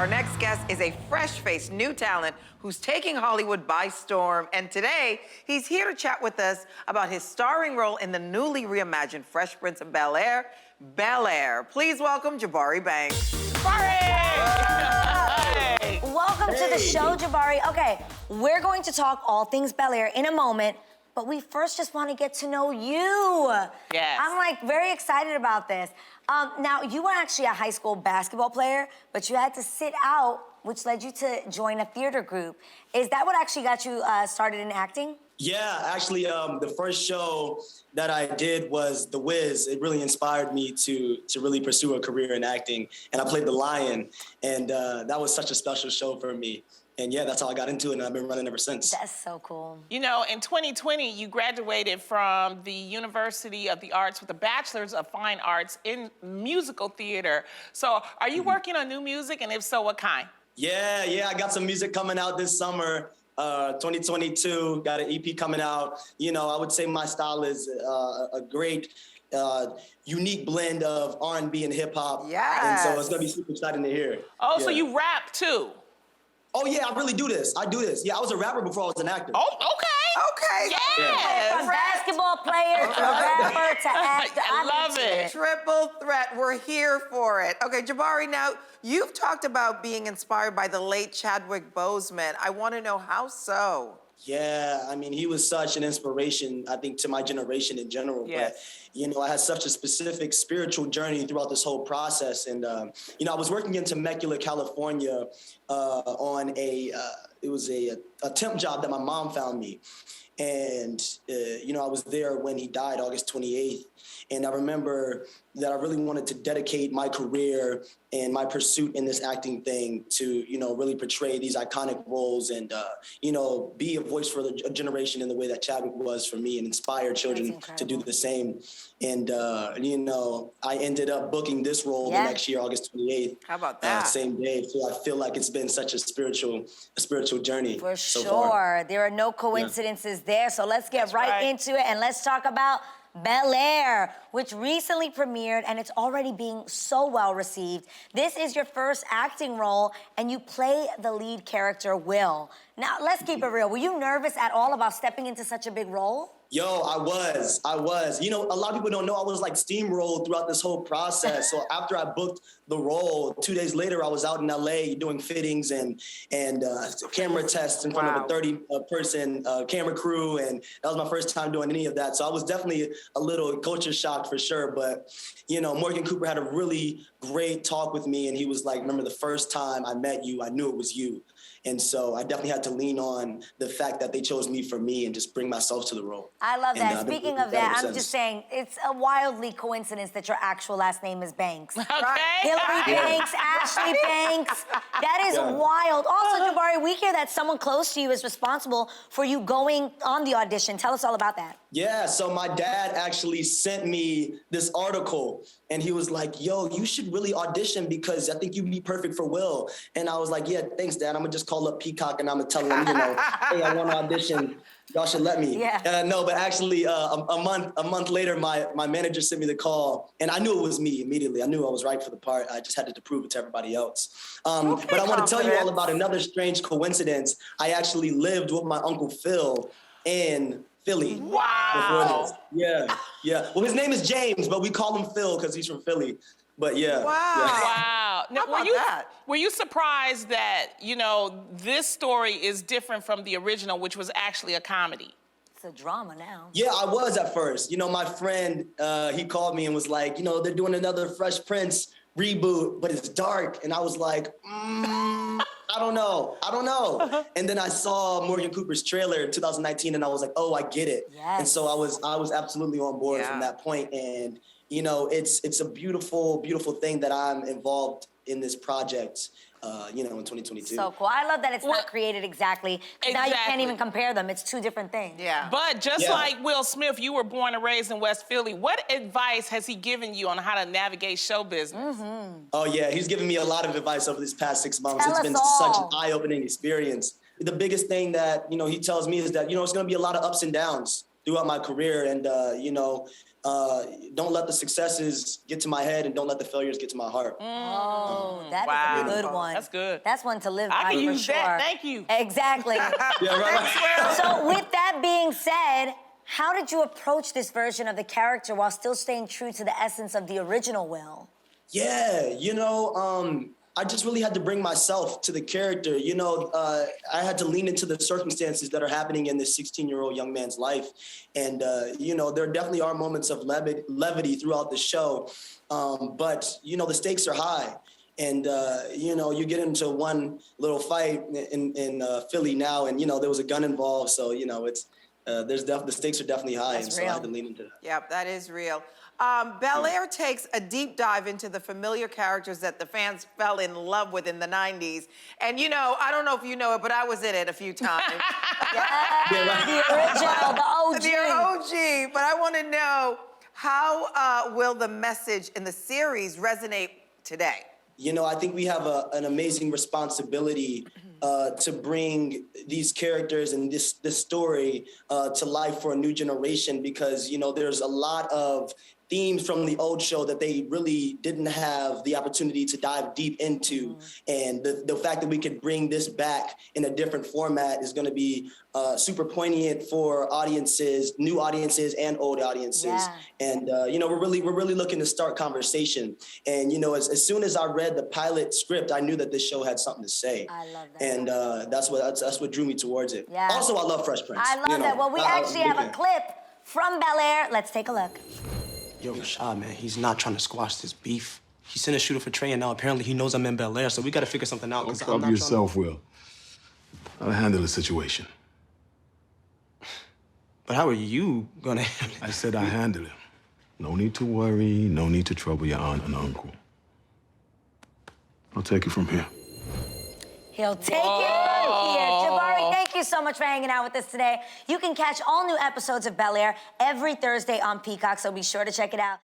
Our next guest is a fresh-faced new talent who's taking Hollywood by storm. And today, he's here to chat with us about his starring role in the newly reimagined Fresh Prince of Bel-Air, Bel-Air. Please welcome Jabari Banks. Jabari! Welcome to the show, Jabari. Okay, we're going to talk all things Bel-Air in a moment, but we first just want to get to know you. Yes. I'm like very excited about this. Now, you were actually a high school basketball player, but you had to sit out, which led you to join a theater group. Is that what actually got you started in acting? Yeah, actually, the first show that I did was The Wiz. It really inspired me to really pursue a career in acting, and I played the Lion, and that was such a special show for me. And yeah, that's how I got into it, and I've been running ever since. That's so cool. You know, in 2020, you graduated from the University of the Arts with a Bachelor's of Fine Arts in musical theater. So are you working on new music, and if so, what kind? Yeah, I got some music coming out this summer, 2022, got an EP coming out. You know, I would say my style is a great, unique blend of R&B and hip hop. Yes. And so it's gonna be super exciting to hear. Oh, yeah. so you rap too? Oh yeah, I really do this. I do this. Yeah, I was a rapper before I was an actor. Oh, okay. Okay. Yes. From basketball player to rapper to actor. I love it. Triple threat, we're here for it. Okay, Jabari, now, you've talked about being inspired by the late Chadwick Boseman. I want to know how so? Yeah, I mean, he was such an inspiration, I think, to my generation in general. Yes. But, you know, I had such a specific spiritual journey throughout this whole process. And, you know, I was working in Temecula, California on it was a temp job that my mom found me. And, you know, I was there when he died, August 28th. And I remember that I really wanted to dedicate my career and my pursuit in this acting thing to, you know, really portray these iconic roles and, you know, be a voice for a generation in the way that Chadwick was for me and inspire children to do the same. And, you know, I ended up booking this role the next year, August 28th. How about that? Same day. So I feel like it's been such a spiritual journey. For so sure. far. There are no coincidences there. So let's get That's right right. into it and let's talk about Bel-Air, which recently premiered and it's already being so well received. This is your first acting role and you play the lead character, Will. Now, let's keep it real. Were you nervous at all about stepping into such a big role? Yo, I was. You know, a lot of people don't know I was like steamrolled throughout this whole process. So after I booked the role, 2 days later, I was out in LA doing fittings and camera tests in front of a 30-person camera crew. And that was my first time doing any of that. So I was definitely a little culture shocked for sure. But, you know, Morgan Cooper had a really great talk with me. And he was like, remember the first time I met you, I knew it was you. And so I definitely had to lean on the fact that they chose me for me and just bring myself to the role. I love that. And, Speaking of that, I'm just saying, it's a wildly coincidence that your actual last name is Banks. Okay. Hillary Banks, Ashley Banks. That is wild. Also, Jabari, we hear that someone close to you is responsible for you going on the audition. Tell us all about that. Yeah, so my dad actually sent me this article and he was like, yo, you should really audition because I think you'd be perfect for Will. And I was like, yeah, thanks, Dad. I'm gonna just call up Peacock and I'm gonna tell him, you know, hey, I want to audition. Y'all should let me. Yeah. No, but actually a month later, my manager sent me the call and I knew it was me immediately. I knew I was right for the part. I just had to prove it to everybody else. But I want to tell you all about another strange coincidence. I actually lived with my Uncle Phil in Philly. Wow. Yeah. Well, his name is James, but we call him Phil because he's from Philly. But yeah. Wow. Now, How about were you surprised that, you know, this story is different from the original, which was actually a comedy? It's a drama now. Yeah, I was at first. You know, my friend, he called me and was like, you know, they're doing another Fresh Prince reboot, but it's dark. And I was like, I don't know. And then I saw Morgan Cooper's trailer in 2019 and I was like, oh, I get it. Yes. And so I was absolutely on board from that point. And, you know, it's a beautiful, beautiful thing that I'm involved in this project, you know, in 2022. So cool. I love that it's not created exactly. Now you can't even compare them. It's two different things. Yeah. But just like Will Smith, you were born and raised in West Philly. What advice has he given you on how to navigate show business? Oh, yeah. He's given me a lot of advice over these past 6 months. Tell It's us been all. such an eye-opening experience. The biggest thing that, you know, he tells me is that, you know, it's going to be a lot of ups and downs throughout my career. And, you know, don't let the successes get to my head and don't let the failures get to my heart. Oh, that Wow. is a good one. That's good. That's one to live by I can for use sure. that. Thank you. Exactly. Yeah, right. So with that being said, how did you approach this version of the character while still staying true to the essence of the original Will? Yeah, I just really had to bring myself to the character. I had to lean into the circumstances that are happening in this 16-year-old young man's life. And, there definitely are moments of levity throughout the show. But the stakes are high. And, you get into one little fight in Philly now, and, there was a gun involved. So, the stakes are definitely high. That's and so real. I had to lean into that. Yep, that is real. Bel-Air takes a deep dive into the familiar characters that the fans fell in love with in the 90s. And I don't know if you know it, but I was in it a few times. The original, the OG. The OG. But I want to know, how will the message in the series resonate today? I think we have an amazing responsibility to bring these characters and this story to life for a new generation, because, there's a lot of themes from the old show that they really didn't have the opportunity to dive deep into. And the fact that we could bring this back in a different format is going to be super poignant for audiences, new audiences and old audiences. Yeah. And, we're really looking to start conversation. And, as soon as I read the pilot script, I knew that this show had something to say. I love that. And that's what drew me towards it. Yeah. Also, I love Fresh Prince. I love that. Well, we actually have a clip from Bel-Air. Let's take a look. Yo, Rashad, man, he's not trying to squash this beef. He sent a shooter for Trey, and now apparently he knows I'm in Bel-Air, so we gotta figure something out. Don't cover yourself, Will. I'll handle the situation. But how are you gonna handle it? I said I handle it. No need to worry, no need to trouble your aunt and uncle. I'll take it from here. He'll take it from here. Jabari, thank you so much for hanging out with us today. You can catch all new episodes of Bel-Air every Thursday on Peacock, so be sure to check it out.